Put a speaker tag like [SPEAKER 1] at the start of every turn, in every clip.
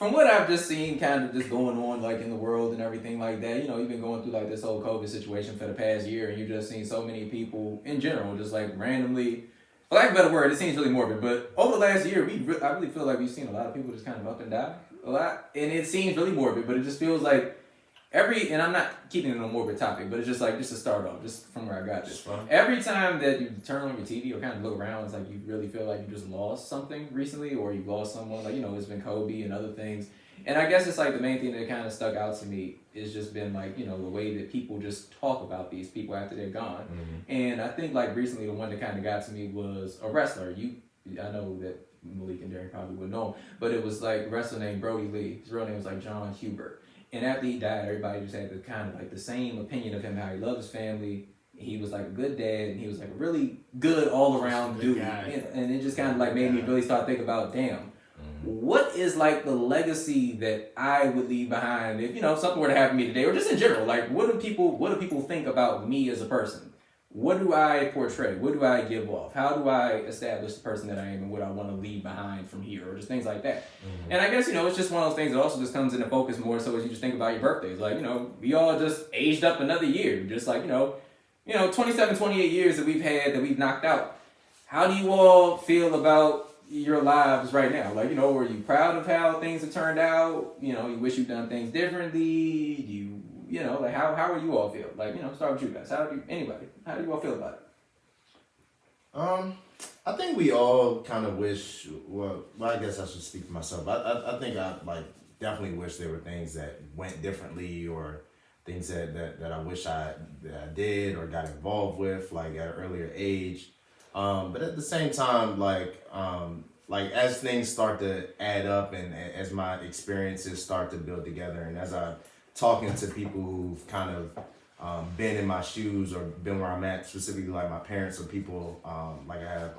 [SPEAKER 1] from what I've just seen, kind of just going on like in the world and everything like that, you've been going through like this whole COVID situation for the past year, and you just seen so many people in general just like randomly, for lack of a better word, it seems really morbid, but over the last year, I really feel like we've seen a lot of people just kind of up and die a lot, and it seems really morbid, but it just feels like and I'm not keeping it on a morbid topic, but it's just like, just to start off, just from where I got this. Every time that you turn on your TV or kind of look around, it's like you really feel like you just lost something recently, or you lost someone. Like, it's been Kobe and other things. And I guess it's like the main thing that kind of stuck out to me is just been like, the way that people just talk about these people after they're gone. Mm-hmm. And I think like recently the one that kind of got to me was a wrestler. I know that Malik and Derek probably would know, but it was like a wrestler named Brody Lee. His real name was like John Hubert. And after he died, everybody just had the kind of like the same opinion of him, how he loved his family. He was like a good dad, and he was like a really good all around dude. And it just kind of like made me really start thinking about, damn, what is like the legacy that I would leave behind if something were to happen to me today, or just in general? Like, what do people think about me as a person? What do I portray? What do I give off? How do I establish the person that I am and what I want to leave behind from here, or just things like that? Mm-hmm. And I guess, it's just one of those things that also just comes into focus more so as you just think about your birthdays. Like, we all just aged up another year. Just like, 27, 28 years that we've knocked out. How do you all feel about your lives right now? Like, are you proud of how things have turned out? You wish you'd done things differently? Do you like how are you all feel? Like, start with you guys. How do you all feel about
[SPEAKER 2] it? I think we all kind of wish, well, I guess I should speak for myself. I think I definitely wish there were things that went differently, or things that I wish that I did or got involved with, like at an earlier age. But at the same time, like as things start to add up, and as my experiences start to build together, and as I'm talking to people who've kind of been in my shoes or been where I'm at, specifically like my parents, or people like I have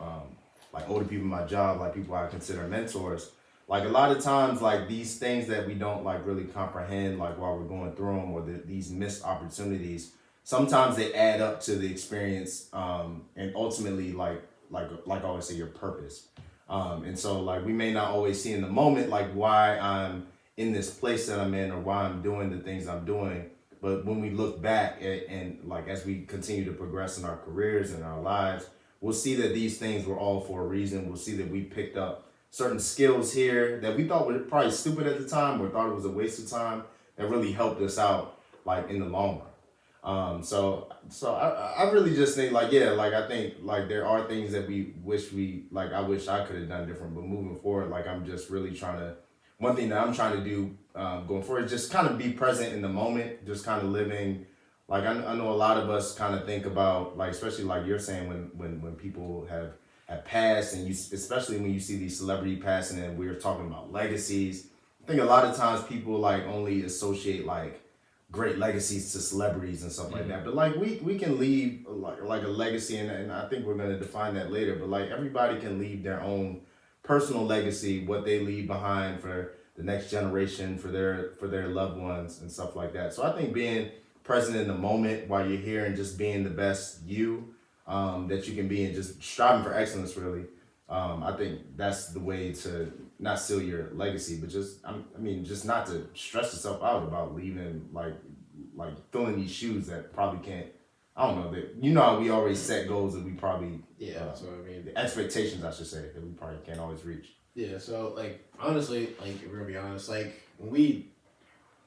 [SPEAKER 2] like older people in my job, like people I consider mentors. Like a lot of times, like these things that we don't like really comprehend, like while we're going through them, or these missed opportunities, sometimes they add up to the experience, and ultimately like I always say, your purpose. And so like we may not always see in the moment like why I'm in this place that I'm in, or why I'm doing the things I'm doing. But when we look back and like as we continue to progress in our careers and our lives, we'll see that these things were all for a reason. We'll see that we picked up certain skills here that we thought were probably stupid at the time, or thought it was a waste of time, that really helped us out like in the long run. So I really just think like, yeah, like I think like there are things that I wish I could have done different, but moving forward, like I'm just really one thing that I'm trying to do going forward is just kind of be present in the moment, just kind of living. Like I know a lot of us kind of think about, like, especially like you're saying, when people have passed, and especially when you see these celebrity passing, and we're talking about legacies. I think a lot of times people like only associate like great legacies to celebrities and stuff like that. But like we can leave like a legacy, and I think we're gonna define that later. But like everybody can leave their own personal legacy, what they leave behind for the next generation, for their loved ones and stuff like that. So I think being present in the moment while you're here, and just being the best you that you can be, and just striving for excellence, really. I think that's the way to not seal your legacy, but just just not to stress yourself out about leaving like filling these shoes that probably can't. I don't know, that how we always set goals that we probly
[SPEAKER 3] so
[SPEAKER 2] the expectations, I should say, that we probably can't always reach.
[SPEAKER 3] Yeah, so like honestly, like if we're gonna be honest, like when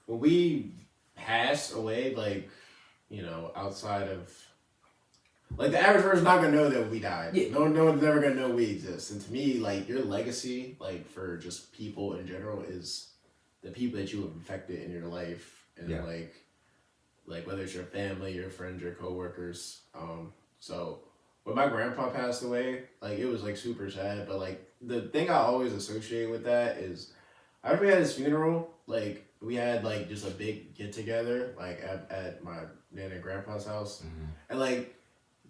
[SPEAKER 3] we pass away, like outside of like the average person's not gonna know that we died. Yeah. No one's never gonna know we exist. And to me, like your legacy, like for just people in general, is the people that you have affected in your life, and like whether it's your family, your friends, your coworkers. So when my grandpa passed away, like it was like super sad. But like the thing I always associate with that is, after we had his funeral, like we had like just a big get together like at my nan and grandpa's house, and like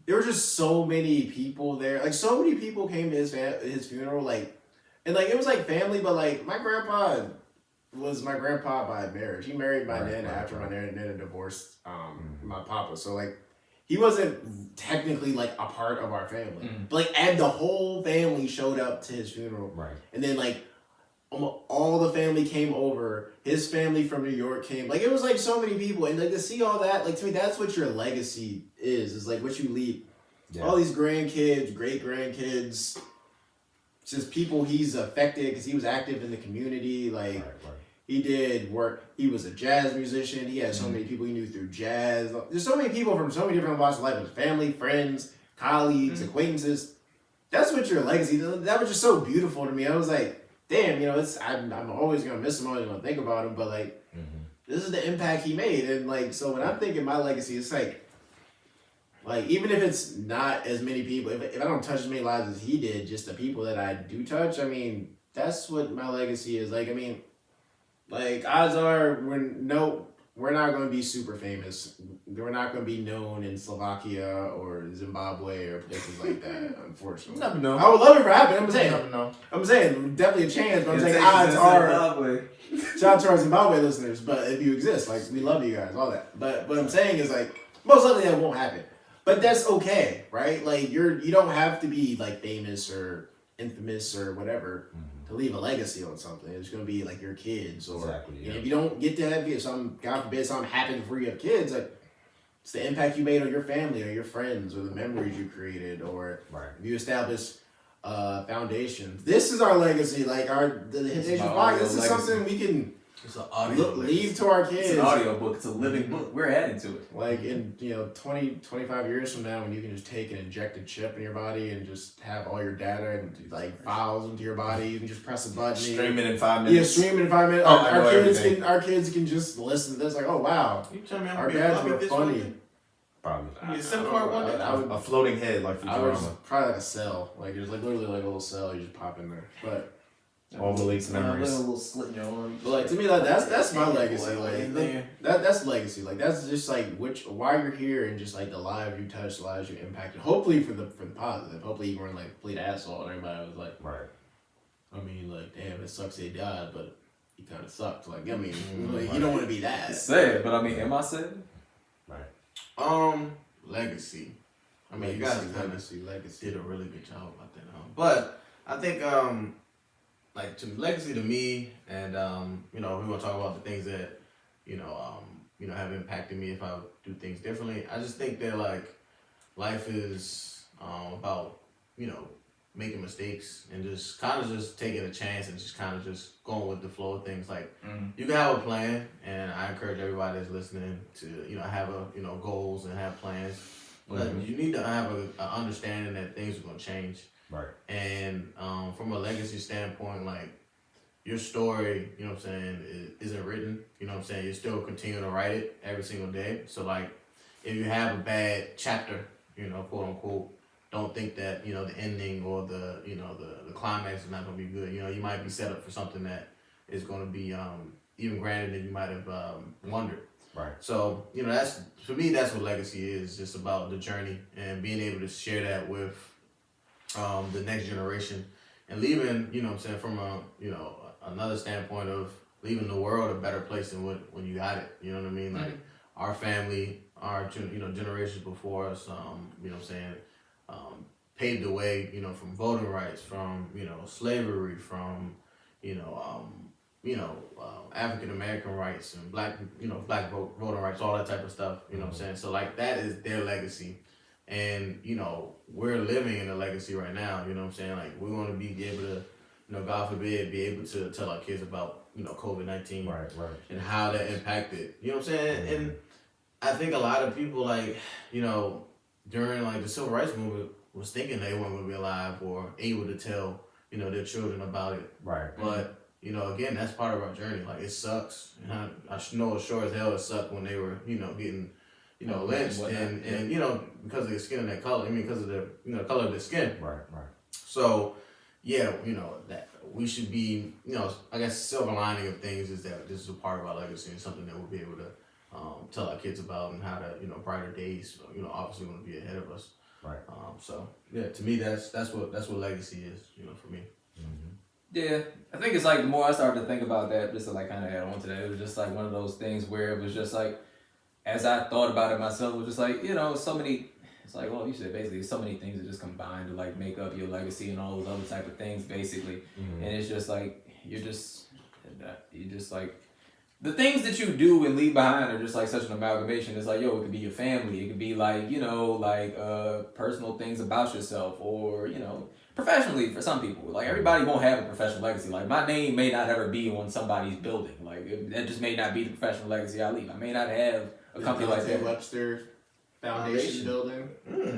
[SPEAKER 3] there were just so many people there. Like so many people came to his funeral, like, and like it was like family, but like my grandpa was my grandpa by marriage. He married my nana after my nana divorced my papa. So like he wasn't technically like a part of our family. But like and the whole family showed up to his funeral.
[SPEAKER 2] Right.
[SPEAKER 3] And then like all the family came over. His family from New York came. Like, it was like so many people, and like to see all that, like to me, that's what your legacy is like what you leave.
[SPEAKER 2] Yeah.
[SPEAKER 3] All these grandkids, great grandkids, just people he's affected because he was active in the community. Like, he did work. He was a jazz musician. He had so many people he knew through jazz. There's so many people from so many different walks of life, his family, friends, colleagues, acquaintances. That's what your legacy. That was just so beautiful to me. I was like, damn, it's. I'm always gonna miss him. I'm always gonna think about him. But like, this is the impact he made, and like, so when I'm thinking my legacy, it's like even if it's not as many people, if I don't touch as many lives as he did, just the people that I do touch, I mean, that's what my legacy is. Like, I mean, like, odds are we're not going to be super famous. We're not going to be known in Slovakia or Zimbabwe or places like that, unfortunately.
[SPEAKER 2] You never know.
[SPEAKER 3] I would love it for happening. I'm
[SPEAKER 2] You
[SPEAKER 3] saying,
[SPEAKER 2] never know.
[SPEAKER 3] definitely a chance, but I'm saying
[SPEAKER 1] It
[SPEAKER 3] odds
[SPEAKER 1] takes
[SPEAKER 3] are.
[SPEAKER 1] Zimbabwe.
[SPEAKER 3] Shout out to our Zimbabwe listeners, but if you exist, like, we love you guys, all that. But what I'm saying is, like, most likely that won't happen. But that's okay, right? Like, you don't have to be like famous or infamous or whatever to leave a legacy on something. It's gonna be like your kids, or
[SPEAKER 2] Exactly, yeah.
[SPEAKER 3] if you don't get to have God forbid something happened before you have kids, like, it's the impact you made on your family or your friends or the memories you created, or if you establish foundations. This is our legacy, like the Hidden Podcast. This is something we can
[SPEAKER 4] It's an audio
[SPEAKER 3] leave to our kids.
[SPEAKER 1] It's an audio book. It's a living book. We're adding to it.
[SPEAKER 3] Like, in 20, 25 years from now, when you can just take an injected chip in your body and just have all your data and like files into your body, you can just press a button.
[SPEAKER 2] Stream it in 5
[SPEAKER 3] Yeah,
[SPEAKER 2] minutes.
[SPEAKER 3] stream it in 5 minutes.
[SPEAKER 2] Oh, I know
[SPEAKER 3] Our kids can just listen to this. Like, oh wow,
[SPEAKER 4] You tell me I'm
[SPEAKER 3] our
[SPEAKER 4] gonna be a
[SPEAKER 3] dads
[SPEAKER 4] floppy
[SPEAKER 3] were
[SPEAKER 4] disk
[SPEAKER 3] funny.
[SPEAKER 4] one
[SPEAKER 2] Probably.
[SPEAKER 4] day? Yeah, SIM card one day.
[SPEAKER 3] I would,
[SPEAKER 2] A floating head like
[SPEAKER 3] I would
[SPEAKER 2] Futurama.
[SPEAKER 3] just, probably like a cell. Like, there's like literally like a little cell you just pop in there. But
[SPEAKER 2] All Malik's
[SPEAKER 1] A
[SPEAKER 2] memories.
[SPEAKER 1] little slit in your arm.
[SPEAKER 3] like, to me, that's my legacy.
[SPEAKER 4] Like,
[SPEAKER 3] Like,
[SPEAKER 4] in there.
[SPEAKER 3] that's legacy. Like, that's just like why you're here, and just like the lives you touched, the lives you impacted. Hopefully for the positive. Hopefully you weren't like a complete asshole and everybody was like,
[SPEAKER 2] Right.
[SPEAKER 3] I mean, like, damn, it sucks they died, but he kind of sucked. Like, I mean, like, you don't want to be that.
[SPEAKER 1] It's sad, but I mean, am I sad?
[SPEAKER 4] Legacy. I mean, you
[SPEAKER 3] Legacy,
[SPEAKER 4] guys kind of
[SPEAKER 3] legacy.
[SPEAKER 4] did a really good job about that. But I think, like, legacy to me, and we want to talk about the things that have impacted me if I do things differently. I just think that, like, life is about making mistakes and just kind of just taking a chance and just kind of just going with the flow of things. Like, you can have a plan, and I encourage everybody that's listening to have goals and have plans. But you need to have an understanding that things are going to change.
[SPEAKER 2] Right.
[SPEAKER 4] And from a legacy standpoint, like, your story, isn't written. You're still continuing to write it every single day. So, like, if you have a bad chapter, quote unquote, don't think that, the ending or the climax is not going to be good. You might be set up for something that is going to be even grander than you might have wondered.
[SPEAKER 2] Right.
[SPEAKER 4] So, that's, for me, that's what legacy is. Just about the journey and being able to share that with the next generation, and leaving, from another standpoint of leaving the world a better place than when you got it. You know what I mean? Like, our family, our generations before us, paved the way, from voting rights, from slavery, from African American rights and black voting rights, all that type of stuff. You know what I'm saying? So, like, that is their legacy. And, we're living in a legacy right now, you know what I'm saying? Like, we want to be able to, God forbid, be able to tell our kids about, COVID-19
[SPEAKER 2] Right.
[SPEAKER 4] and how that impacted, you know what I'm saying? And I think a lot of people, like, during, like, the Civil Rights Movement was thinking they weren't going to be alive or able to tell, their children about it.
[SPEAKER 2] Right.
[SPEAKER 4] But, again, that's part of our journey. Like, it sucks. And I know sure as hell it sucked when they were, getting lynched and because of the skin of that color. I mean, because of the color of the skin.
[SPEAKER 2] Right.
[SPEAKER 4] So, yeah, that we should be, I guess silver lining of things is that this is a part of our legacy and something that we'll be able to tell our kids about, and how to brighter days obviously going to be ahead of us.
[SPEAKER 2] Right.
[SPEAKER 4] So yeah, to me that's what legacy is, for me.
[SPEAKER 1] Yeah, I think it's like the more I started to think about that, just to like kind of add on to that, it was just like one of those things where it was just like, as I thought about it myself, it was just like, so many, it's like, well, you said basically so many things that just combine to like make up your legacy and all those other type of things basically. And it's just like, you're just like the things that you do and leave behind are just like such an amalgamation. It's like, yo, it could be your family, it could be like, personal things about yourself, or professionally for some people. Like everybody won't have a professional legacy. Like my name may not ever be on somebody's building. Like that just may not be the professional legacy I leave. I may not have a company like that.
[SPEAKER 3] Webster Foundation building.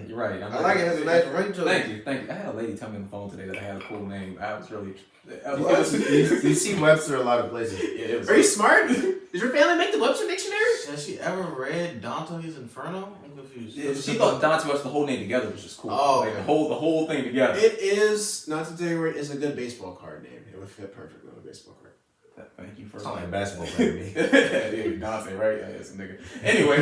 [SPEAKER 1] You're right.
[SPEAKER 4] I like it. It has a nice ring to it.
[SPEAKER 1] Thank you. I had a lady tell me on the phone today that I had a cool name. I was really.
[SPEAKER 2] You see Webster a lot of places.
[SPEAKER 3] Are you smart? Did your family make the Webster Dictionary?
[SPEAKER 4] Has she ever read Dante's Inferno? I'm confused.
[SPEAKER 1] Yeah, she thought Dante Webster the whole name together was just cool.
[SPEAKER 4] Oh,
[SPEAKER 1] like the whole thing together.
[SPEAKER 3] It is, not to tell you where it is, a good baseball card name. It would fit perfectly with a baseball card.
[SPEAKER 1] Thank you for
[SPEAKER 2] Sound like basketball player to me.
[SPEAKER 1] yeah, Dante, right? Yeah, some nigga. Anyway,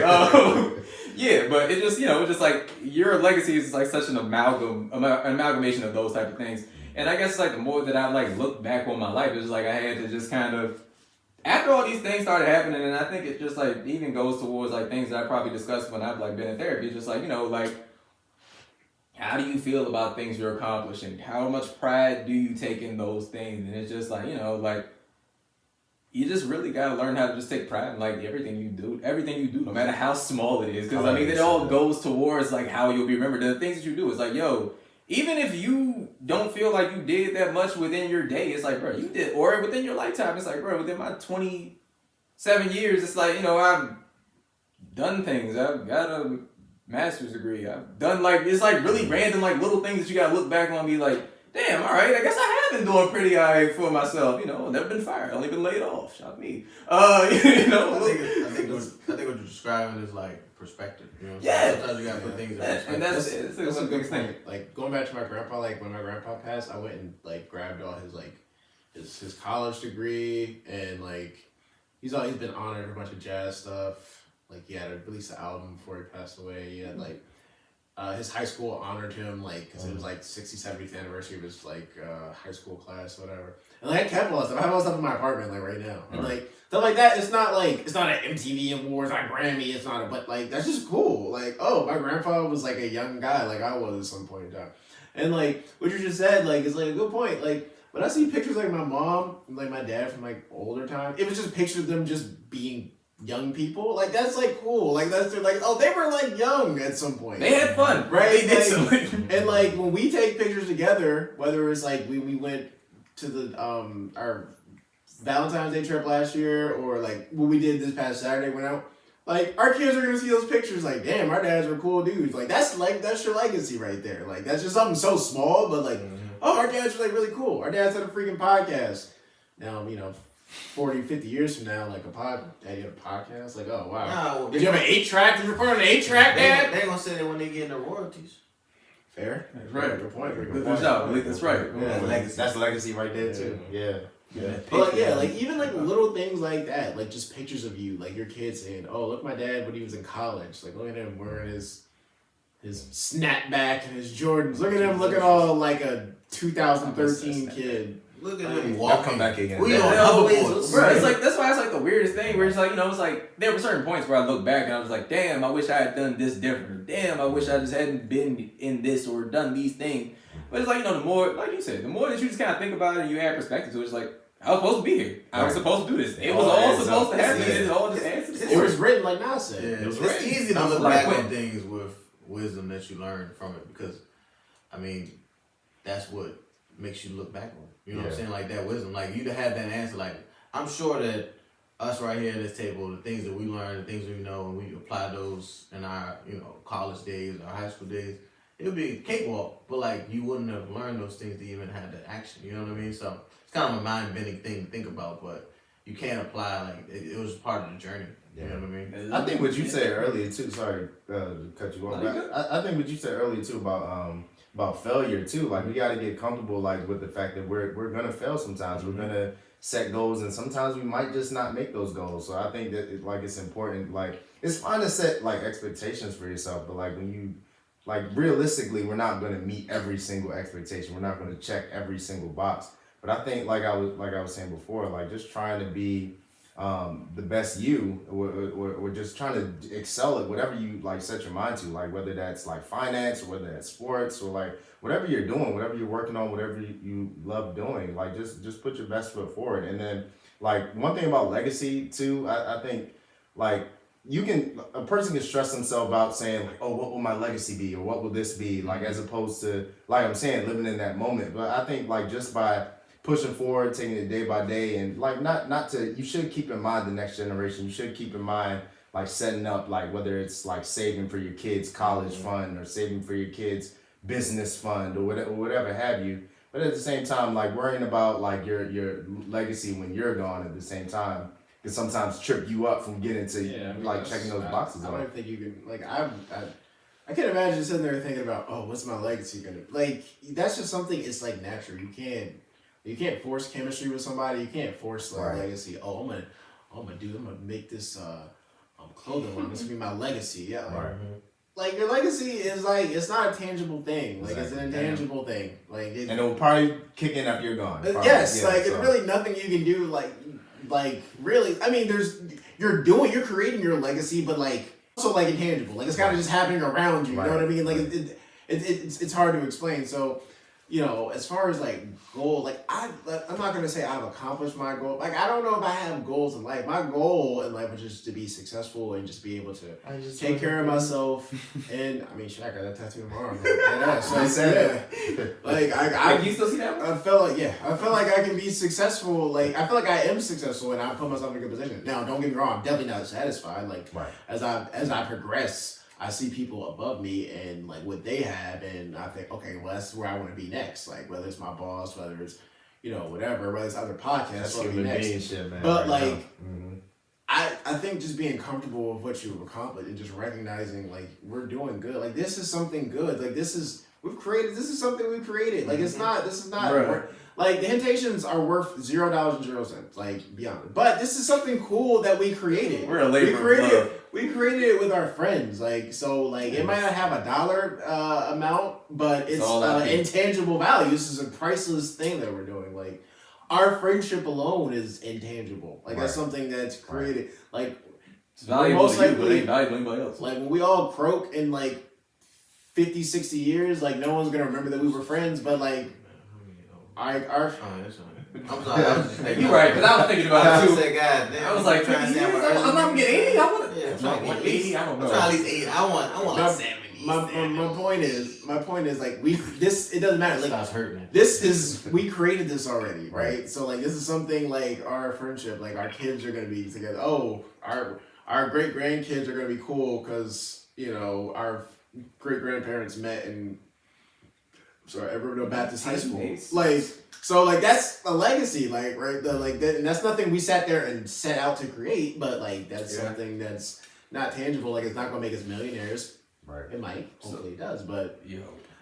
[SPEAKER 1] yeah, but it just it's just like your legacy is like such an amalgamation of those type of things. And I guess like the more that I like look back on my life, it's just like I had to just kind of, after all these things started happening, and I think it just like even goes towards like things that I probably discussed when I've like been in therapy. It's just like like how do you feel about things you're accomplishing? How much pride do you take in those things? And it's just like like. You just really gotta learn how to just take pride in like everything you do, no matter how small it is. Because I mean, it all goes towards like how you'll be remembered. The things that you do, it's like, yo, even if you don't feel like you did that much within your day, it's like, bro, you did, or within your lifetime, it's like, bro, within my 27 years, it's like, I've done things. I've got a master's degree. I've done like, it's like really random, like little things that you gotta look back on and be like, damn, all right, I guess I have been doing pretty all right for myself. Never been fired, only been laid off. Shout me.
[SPEAKER 4] I think what you're describing is like perspective.
[SPEAKER 1] Yeah.
[SPEAKER 4] Sometimes you gotta put things in perspective.
[SPEAKER 1] And that's a good thing.
[SPEAKER 3] Like going back to my grandpa, like when my grandpa passed, I went and like grabbed all his like his college degree, and like he's been honored for a bunch of jazz stuff. Like he had to release an album before he passed away. He had like. His high school honored him, like, because it was, like, 60th, 70th anniversary of his, like, high school class, whatever. And, like, I kept all that stuff. I have all that stuff in my apartment, like, right now. And, like, stuff like that, it's not an MTV Awards, not a Grammy, but, like, that's just cool. Like, oh, my grandpa was, like, a young guy, like I was at some point in time. And, like, what you just said, like, is, like, a good point. Like, when I see pictures, like, my mom and, like, my dad from, like, older time, it was just pictures of them just being young people, like that's like cool, like that's like, oh, they were like young at some point,
[SPEAKER 1] they had fun,
[SPEAKER 3] right?
[SPEAKER 1] They did something.
[SPEAKER 3] And like when we take pictures together, whether it's like we went to the our Valentine's Day trip last year, or like what we did this past Saturday, went out, like our kids are gonna see those pictures like, damn, our dads were cool dudes. Like that's your legacy right there. Like that's just something so small, but like oh, our dads were like really cool. Our dads had a freaking podcast. Now 40, 50 years from now, like Dad, you have a podcast? Like, oh, wow. Did you have an 8-track? Did you record on an 8-track, Dad?
[SPEAKER 4] They gonna say that when they get the royalties.
[SPEAKER 3] Fair.
[SPEAKER 1] That's right.
[SPEAKER 3] Good point.
[SPEAKER 1] Good job. That's right.
[SPEAKER 2] Yeah, that's legacy right there, too. Yeah.
[SPEAKER 3] But, like, yeah, like, even, like, little things like that, like, just pictures of you, like, your kid saying, oh, look, my dad when he was in college. Like, look at him wearing his snapback and his Jordans. Look at him looking all like a 2013 kid.
[SPEAKER 4] Look at him walking.
[SPEAKER 2] I'll come back again.
[SPEAKER 4] We on hoverboards.
[SPEAKER 1] Bro, it's like that's why it's like the weirdest thing where it's like it's like there were certain points where I look back and I was like, damn, I wish I had done this different. Damn, I wish I just hadn't been in this or done these things. But it's like the more, like you said, the more that you just kind of think about it and you have perspective to it, it's like I was supposed to be here. I was supposed to do this. It was all supposed to happen. It all just answers.
[SPEAKER 3] It was written like Nas said.
[SPEAKER 4] Yeah,
[SPEAKER 3] It was
[SPEAKER 4] it's
[SPEAKER 3] written.
[SPEAKER 4] easy to look
[SPEAKER 1] like
[SPEAKER 4] back on things with wisdom that you learn from it, because I mean that's what makes you look back on it. You know what I'm saying? Like that wisdom. Like you'd have that answer. Like I'm sure that us right here at this table, the things that we learn, the things we know, and we apply those in our, college days, our high school days, it would be a cakewalk. But like you wouldn't have learned those things to even have the action. You know what I mean? So it's kind of a mind bending thing to think about, but you can't apply like it was part of the journey. You know what I mean?
[SPEAKER 2] I think what you said earlier too. Sorry to cut you off. I think what you said earlier too about failure too. Like we got to get comfortable like with the fact that we're gonna fail sometimes. We're gonna set goals, and sometimes we might just not make those goals. So I think that it's important. Like it's fine to set like expectations for yourself, but like when you like realistically, we're not gonna meet every single expectation. We're not gonna check every single box. But I think like I was saying before, like just trying to be the best you, or just trying to excel at whatever you like set your mind to, like whether that's like finance or whether that's sports or like whatever you're doing, whatever you're working on, whatever you love doing, like just put your best foot forward. And then like one thing about legacy too, I think like a person can stress themselves out saying like, oh, what will my legacy be or what will this be, like as opposed to like I'm saying living in that moment. But I think like just by pushing forward, taking it day by day, and like not to, you should keep in mind the next generation. You should keep in mind like setting up like whether it's like saving for your kids' college fund or saving for your kids' business fund or whatever have you. But at the same time, like worrying about like your legacy when you're gone at the same time can sometimes trip you up from getting to like checking those boxes
[SPEAKER 3] I
[SPEAKER 2] off.
[SPEAKER 3] don't think you can like I can't imagine sitting there thinking about, oh, what's my legacy gonna like. That's just something. It's like natural. You can't force chemistry with somebody. You can't force like legacy. Oh, I'm gonna make this clothing line. This will be my legacy. Yeah. Like, like your legacy is like, it's not a tangible thing. Like it's an intangible thing. Like
[SPEAKER 2] and it'll probably kick in after you're gone.
[SPEAKER 3] Yes, like it's really nothing you can do. Like really, I mean, you're creating your legacy, but like also like intangible. Like it's kind of just happening around you. You know what I mean? Like it's hard to explain. So, you know, as far as like goal, like I'm not gonna say I've accomplished my goal. Like I don't know if I have goals in life. My goal in life was just to be successful and just be able to take care of myself. And I mean, shit, I got that tattoo tomorrow.
[SPEAKER 1] You still see that one?
[SPEAKER 3] I feel like I can be successful. Like I feel like I am successful, and I put myself in a good position. Now, don't get me wrong, I'm definitely not satisfied. Like as I progress, I see people above me and like what they have, and I think, okay, well, that's where I want to be next. Like whether it's my boss, whether it's whatever, whether it's other podcasts, that's what I want to be next.
[SPEAKER 2] Shit, man,
[SPEAKER 3] but like, I think just being comfortable with what you've accomplished and just recognizing like we're doing good. Like this is something good. Like this is something we created. Like this is not. Like the Hentations are worth $0.00. Like beyond, but this is something cool that we created.
[SPEAKER 1] We're a labor of love.
[SPEAKER 3] We created it with our friends. Like so, like it might not have a dollar amount, but it's intangible value. This is a priceless thing that we're doing. Like our friendship alone is intangible. Like that's something that's created. Like
[SPEAKER 1] it's valuable to you, but it ain't valuable to anybody else.
[SPEAKER 3] Like when we all croak in like 50, 60 years, like no one's gonna remember that we were friends. But like I'm
[SPEAKER 4] sorry.
[SPEAKER 1] You're right, because I was thinking about it too.
[SPEAKER 4] God damn,
[SPEAKER 1] I was like, 50 years? I'm not gonna get 80. I want
[SPEAKER 4] to.
[SPEAKER 1] I'm trying to get 80. I don't know.
[SPEAKER 4] I'm trying at least 80. I want like 70.
[SPEAKER 3] My point is like it doesn't matter. Like
[SPEAKER 4] Starts hurting.
[SPEAKER 3] We created this already, right? So like this is something like our friendship. Like our kids are gonna be together. Oh, our great grandkids are gonna be cool because our great grandparents met in Everett Baptist High School. Like so, like that's a legacy. Like right, and that's nothing we sat there and set out to create. But like that's something that's not tangible. Like it's not gonna make us millionaires.
[SPEAKER 2] Right.
[SPEAKER 3] It might. Hopefully it does. But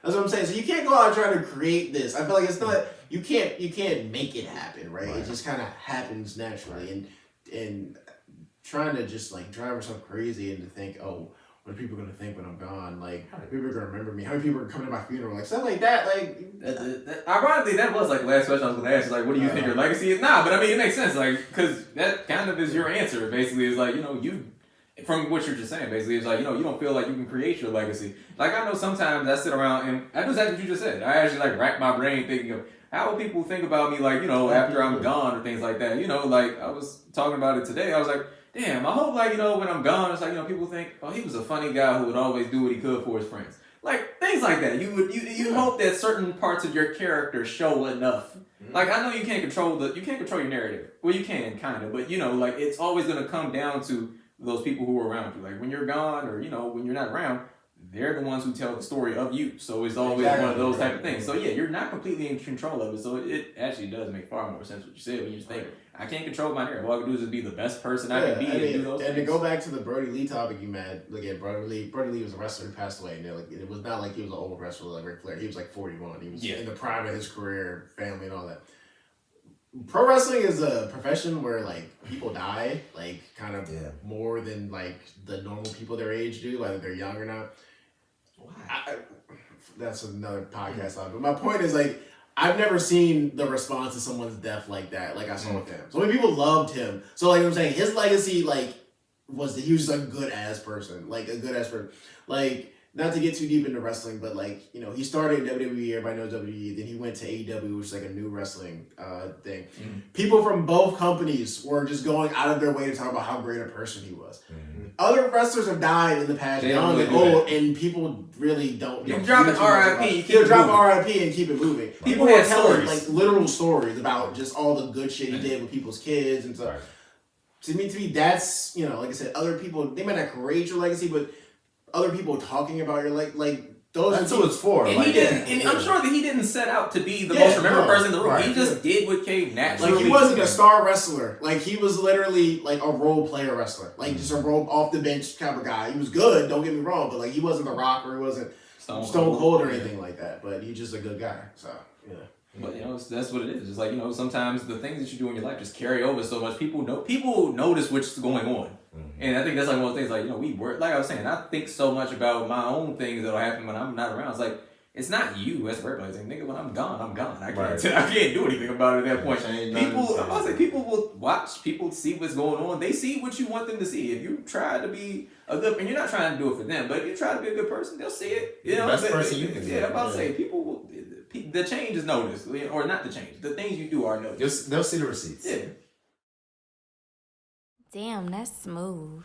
[SPEAKER 3] that's what I'm saying. So you can't go out trying to create this. I feel like it's not. You can't make it happen. Right. It just kind of happens naturally. And trying to just like drive yourself crazy and to think, oh, what are people gonna think when I'm gone? Like, how many people are gonna remember me? How many people are coming to my funeral? Like stuff like that. Like,
[SPEAKER 1] ironically, that was like the last question I was gonna ask. Like, what do you think your legacy is? Nah, but I mean, it makes sense. Like, because that kind of is your answer. Basically, is like you from what you're just saying. Basically, it's like you don't feel like you can create your legacy. Like I know sometimes I sit around and I do exactly what you just said. I actually like rack my brain thinking of how will people think about me, like after I'm gone or things like that. Like I was talking about it today. I was like, damn, I hope like when I'm gone, it's like people think, oh, he was a funny guy who would always do what he could for his friends. Like things like that. You hope that certain parts of your character show enough. Like I know you can't control your narrative. Well, you can kind of, but like it's always gonna come down to those people who are around you. Like when you're gone or when you're not around, they're the ones who tell the story of you. So it's always one of those type of things. So yeah, you're not completely in control of it. So it actually does make far more sense what you said when you just think, I can't control my narrative. All I can do is just be the best person I can be and do those things.
[SPEAKER 3] And to go back to the Brody Lee topic you made, look at Brody Lee was a wrestler who passed away. And it was not like he was an old wrestler like Ric Flair. He was like 41. He was in the prime of his career, family and all that. Pro wrestling is a profession where like people die like kind of more than like the normal people their age do, whether they're young or not. That's another podcast on. But my point is like I've never seen the response to someone's death like that, like I saw with him. So many people loved him. So like I'm saying, his legacy like was that he was just a good ass person, like a good ass person. Like not to get too deep into wrestling, but like you know, he started in WWE. Everybody knows WWE. Then he went to AEW, which is like a new wrestling thing.
[SPEAKER 1] Mm-hmm.
[SPEAKER 3] People from both companies were just going out of their way to talk about how great a person he was.
[SPEAKER 2] Mm-hmm.
[SPEAKER 3] Other wrestlers have died in the past,
[SPEAKER 1] They
[SPEAKER 3] young
[SPEAKER 1] don't
[SPEAKER 3] and
[SPEAKER 1] really do
[SPEAKER 3] old, and people really don't.
[SPEAKER 1] You
[SPEAKER 3] don't
[SPEAKER 1] drop
[SPEAKER 3] hear
[SPEAKER 1] an
[SPEAKER 3] too much
[SPEAKER 1] RIP,
[SPEAKER 3] about it.
[SPEAKER 1] you keep
[SPEAKER 3] He'll
[SPEAKER 1] it
[SPEAKER 3] drop
[SPEAKER 1] moving.
[SPEAKER 3] RIP and keep it moving.
[SPEAKER 1] People
[SPEAKER 3] People were
[SPEAKER 1] have
[SPEAKER 3] telling
[SPEAKER 1] stories.
[SPEAKER 3] like literal stories about just all the good shit he did with people's kids and stuff.
[SPEAKER 2] Right.
[SPEAKER 3] To me, that's you know, like I said, other people they might not create your legacy, but other people talking about your like those.
[SPEAKER 2] That's
[SPEAKER 3] are
[SPEAKER 2] who it's for.
[SPEAKER 1] And
[SPEAKER 2] like,
[SPEAKER 1] he didn't. And I'm sure that he didn't set out to be the
[SPEAKER 3] Yeah,
[SPEAKER 1] most remembered
[SPEAKER 3] no,
[SPEAKER 1] person in the room.
[SPEAKER 2] right,
[SPEAKER 1] He just did what came naturally.
[SPEAKER 3] Like he wasn't a star wrestler. Like he was literally like a role player wrestler. Like just a role off the bench kind of guy. He was good, don't get me wrong, but like he wasn't The Rock or he wasn't Stone Cold or anything like that. But he's just a good guy. So yeah.
[SPEAKER 1] But you know, that's what it is. It's like, you know, sometimes the things that you do in your life just carry over so much. People notice what's going on.
[SPEAKER 2] Mm-hmm.
[SPEAKER 1] And I think that's like one of the things, like, you know, we work, like I was saying, I think so much about my own things that'll happen when I'm not around. It's like, it's not you, that's what everybody's saying. Nigga, when I'm gone, I'm gone. I can't do anything about it at that point. People, I'm about to say, people will watch, people see what's going on. They see what you want them to see. If you try to be a good, and you're not trying to do it for them, but if you try to be a good person, they'll see it. You know,
[SPEAKER 2] Best person you can be.
[SPEAKER 1] I'm about to say, people will, the change is noticed, or not the change. The things you do are noticed.
[SPEAKER 2] They'll see the receipts.
[SPEAKER 1] Yeah.
[SPEAKER 5] Damn, that's smooth.